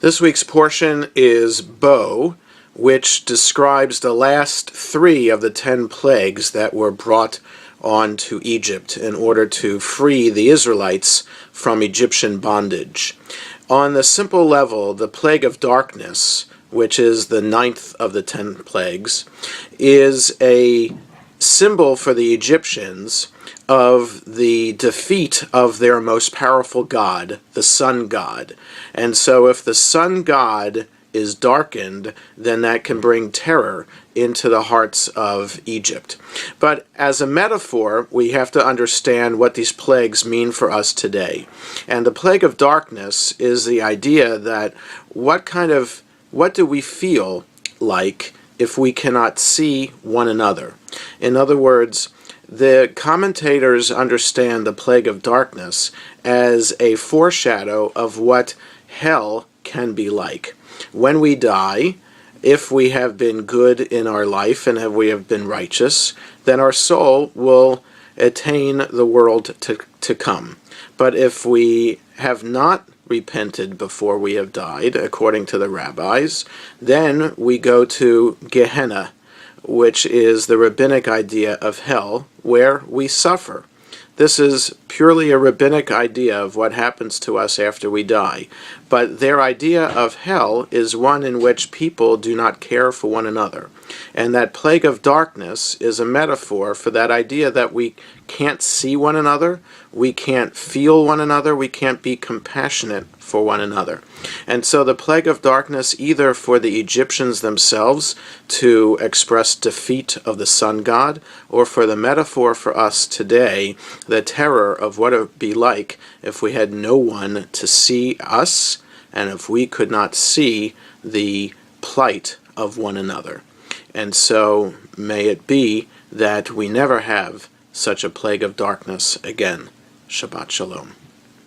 This week's portion is Bo, which describes the last 3 of the 10 plagues that were brought on to Egypt in order to free the Israelites from Egyptian bondage. On the simple level, the plague of darkness, which is the 9th of the 10 plagues, is a symbol for the Egyptians of the defeat of their most powerful god, the sun god. And so if the sun god is darkened, then that can bring terror into the hearts of Egypt. But as a metaphor, we have to understand what these plagues mean for us today. And the plague of darkness is the idea that what do we feel like if we cannot see one another? In other words, the commentators understand the plague of darkness as a foreshadow of what hell can be like. When we die, if we have been good in our life and if we have been righteous, then our soul will attain the world to come. But if we have not repented before we have died, according to the rabbis, then we go to Gehenna, which is the rabbinic idea of hell, where we suffer. This is purely a rabbinic idea of what happens to us after we die. But their idea of hell is one in which people do not care for one another. And that plague of darkness is a metaphor for that idea that we can't see one another, we can't feel one another, we can't be compassionate for one another. And so the plague of darkness, either for the Egyptians themselves to express defeat of the sun god, or for the metaphor for us today, the terror of what it would be like if we had no one to see us and if we could not see the plight of one another. And so may it be that we never have such a plague of darkness again. Shabbat Shalom.